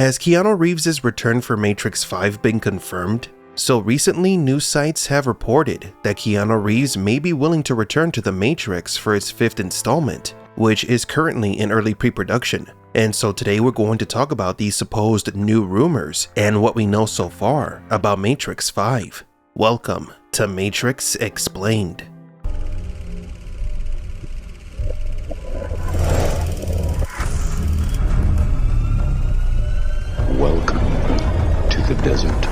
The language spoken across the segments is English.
Has Keanu Reeves' return for Matrix 5 been confirmed? So recently, news sites have reported that Keanu Reeves may be willing to return to the Matrix for its 5th installment, which is currently in early pre-production. And so today we're going to talk about these supposed new rumors and what we know so far about Matrix 5. Welcome to Matrix Explained. Welcome to the desert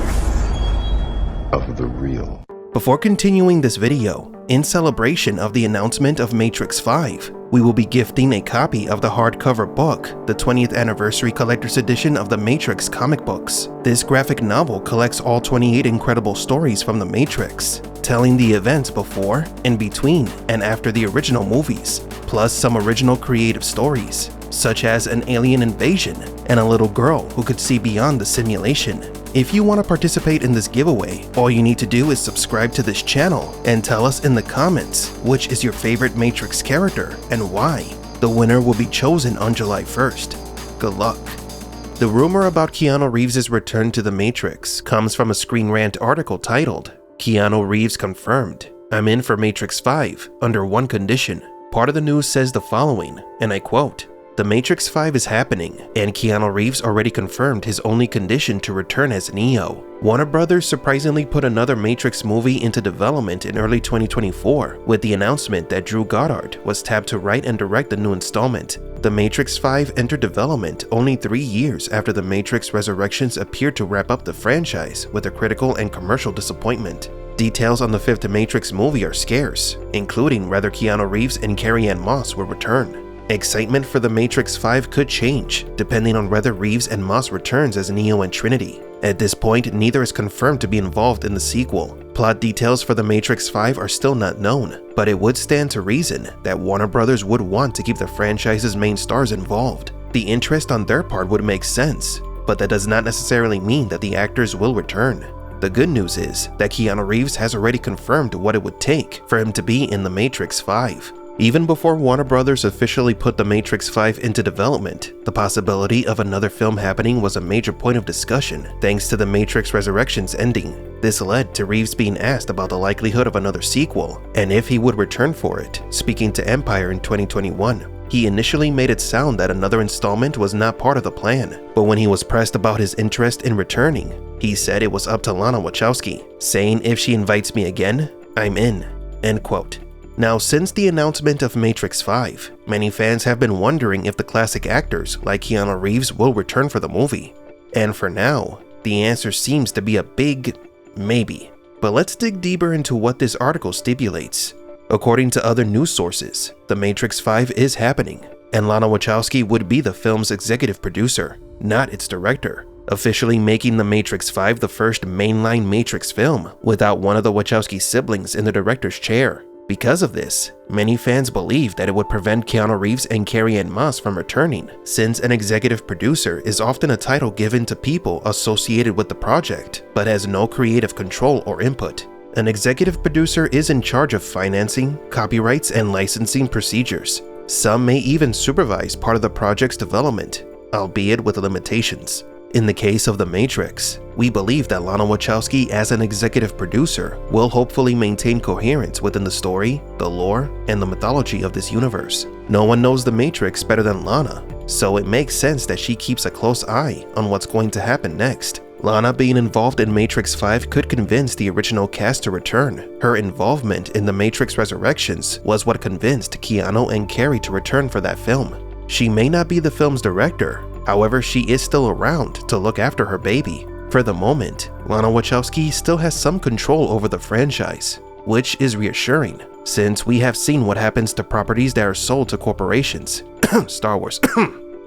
of the real. Before continuing this video, in celebration of the announcement of Matrix 5, we will be gifting a copy of the hardcover book, the 20th Anniversary Collector's Edition of the Matrix comic books. This graphic novel collects all 28 incredible stories from the Matrix, telling the events before, in between, and after the original movies, plus some original creative stories, such as an alien invasion and a little girl who could see beyond the simulation. If you want to participate in this giveaway, all you need to do is subscribe to this channel and tell us in the comments which is your favorite Matrix character and why. The winner will be chosen on July 1st. Good luck. The rumor about Keanu Reeves' return to the Matrix comes from a Screen Rant article titled, "Keanu Reeves Confirmed. I'm in for Matrix 5 under one condition." Part of the news says the following, and I quote, "The Matrix 5 is happening, and Keanu Reeves already confirmed his only condition to return as Neo." Warner Brothers surprisingly put another Matrix movie into development in early 2024 with the announcement that Drew Goddard was tapped to write and direct the new installment. The Matrix 5 entered development only 3 years after The Matrix Resurrections appeared to wrap up the franchise with a critical and commercial disappointment. Details on the 5th Matrix movie are scarce, including whether Keanu Reeves and Carrie-Anne Moss will return. Excitement for The Matrix 5 could change, depending on whether Reeves and Moss returns as Neo and Trinity. At this point, neither is confirmed to be involved in the sequel. Plot details for The Matrix 5 are still not known, but it would stand to reason that Warner Brothers would want to keep the franchise's main stars involved. The interest on their part would make sense, but that does not necessarily mean that the actors will return. The good news is that Keanu Reeves has already confirmed what it would take for him to be in The Matrix 5. Even before Warner Brothers officially put The Matrix 5 into development, the possibility of another film happening was a major point of discussion thanks to The Matrix Resurrections ending. This led to Reeves being asked about the likelihood of another sequel and if he would return for it, speaking to Empire in 2021. He initially made it sound that another installment was not part of the plan, but when he was pressed about his interest in returning, he said it was up to Lana Wachowski, saying, "If she invites me again, I'm in." End quote. Now, since the announcement of Matrix 5, many fans have been wondering if the classic actors like Keanu Reeves will return for the movie. And for now, the answer seems to be a big maybe. But let's dig deeper into what this article stipulates. According to other news sources, The Matrix 5 is happening, and Lana Wachowski would be the film's executive producer, not its director, officially making The Matrix 5 the first mainline Matrix film without one of the Wachowski siblings in the director's chair. Because of this, many fans believe that it would prevent Keanu Reeves and Carrie-Anne Moss from returning, since an executive producer is often a title given to people associated with the project, but has no creative control or input. An executive producer is in charge of financing, copyrights, and licensing procedures. Some may even supervise part of the project's development, albeit with limitations. In the case of The Matrix, we believe that Lana Wachowski as an executive producer will hopefully maintain coherence within the story, the lore, and the mythology of this universe. No one knows The Matrix better than Lana, so it makes sense that she keeps a close eye on what's going to happen next. Lana being involved in Matrix 5 could convince the original cast to return. Her involvement in The Matrix Resurrections was what convinced Keanu and Carrie to return for that film. She may not be the film's director, however, she is still around to look after her baby. For the moment, Lana Wachowski still has some control over the franchise, which is reassuring, since we have seen what happens to properties that are sold to corporations. Star Wars.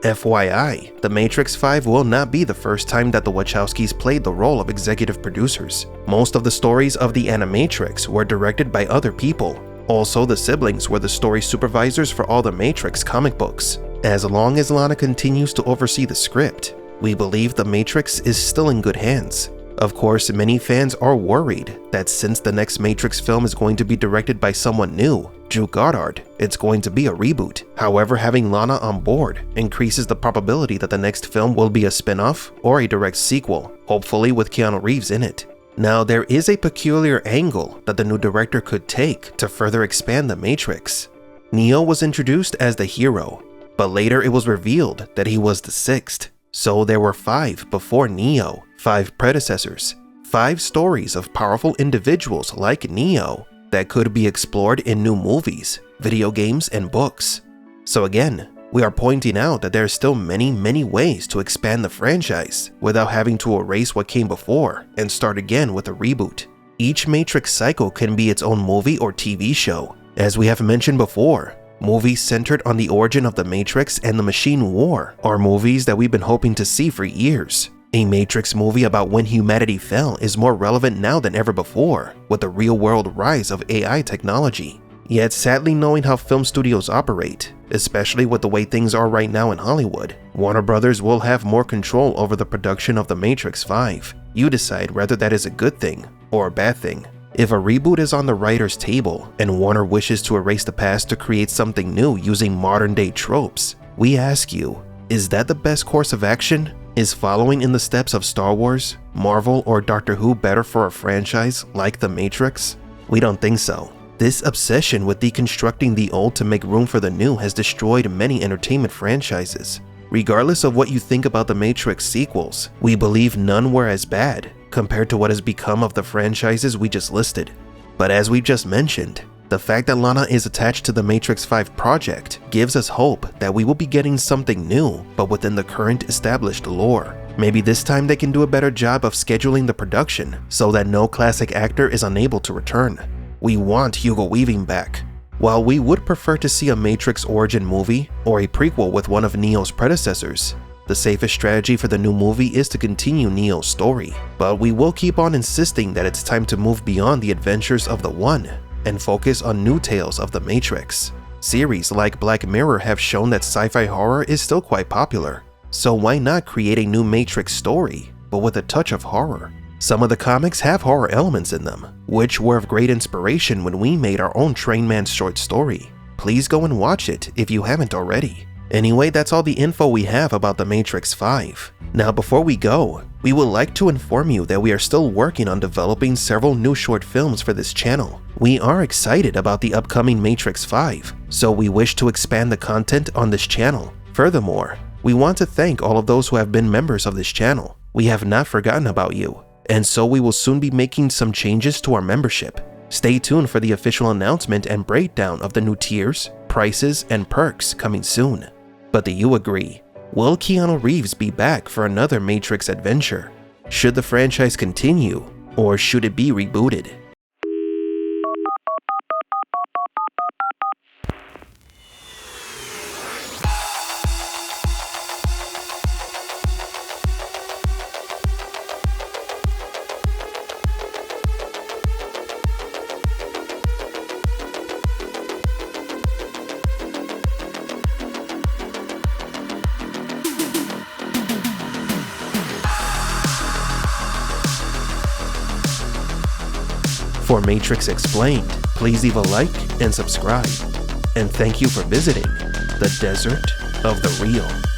FYI, The Matrix 5 will not be the first time that the Wachowskis played the role of executive producers. Most of the stories of the Animatrix were directed by other people. Also, the siblings were the story supervisors for all the Matrix comic books. As long as Lana continues to oversee the script, we believe The Matrix is still in good hands. Of course, many fans are worried that since the next Matrix film is going to be directed by someone new, Drew Goddard, it's going to be a reboot. However, having Lana on board increases the probability that the next film will be a spin-off or a direct sequel, hopefully with Keanu Reeves in it. Now, there is a peculiar angle that the new director could take to further expand the Matrix. Neo was introduced as the hero, but later it was revealed that he was the sixth. So there were 5 before Neo, 5 predecessors, 5 stories of powerful individuals like Neo that could be explored in new movies, video games, and books. So again, we are pointing out that there are still many ways to expand the franchise without having to erase what came before and start again with a reboot. Each Matrix cycle can be its own movie or TV show. As we have mentioned before, movies centered on the origin of the Matrix and the Machine War are movies that we've been hoping to see for years. A Matrix movie about when humanity fell is more relevant now than ever before, with the real-world rise of AI technology. Yet sadly, knowing how film studios operate, especially with the way things are right now in Hollywood, Warner Brothers will have more control over the production of The Matrix 5. You decide whether that is a good thing or a bad thing. If a reboot is on the writer's table and Warner wishes to erase the past to create something new using modern-day tropes, we ask you, is that the best course of action? Is following in the steps of Star Wars, Marvel, or Doctor Who better for a franchise like The Matrix? We don't think so. This obsession with deconstructing the old to make room for the new has destroyed many entertainment franchises. Regardless of what you think about the Matrix sequels, we believe none were as bad compared to what has become of the franchises we just listed. But as we've just mentioned, the fact that Lana is attached to the Matrix 5 project gives us hope that we will be getting something new, but within the current established lore. Maybe this time they can do a better job of scheduling the production so that no classic actor is unable to return. We want Hugo Weaving back. While we would prefer to see a Matrix origin movie or a prequel with one of Neo's predecessors, the safest strategy for the new movie is to continue Neo's story. But we will keep on insisting that it's time to move beyond the adventures of the One and focus on new tales of the Matrix. Series like Black Mirror have shown that sci-fi horror is still quite popular, so why not create a new Matrix story, but with a touch of horror? Some of the comics have horror elements in them, which were of great inspiration when we made our own Train Man short story. Please go and watch it if you haven't already. Anyway, that's all the info we have about The Matrix 5. Now before we go, we would like to inform you that we are still working on developing several new short films for this channel. We are excited about the upcoming Matrix 5, so we wish to expand the content on this channel. Furthermore, we want to thank all of those who have been members of this channel. We have not forgotten about you, and so we will soon be making some changes to our membership. Stay tuned for the official announcement and breakdown of the new tiers, prices, and perks coming soon. But do you agree? Will Keanu Reeves be back for another Matrix adventure? Should the franchise continue, or should it be rebooted? For Matrix Explained, please leave a like and subscribe. And thank you for visiting the Desert of the Real.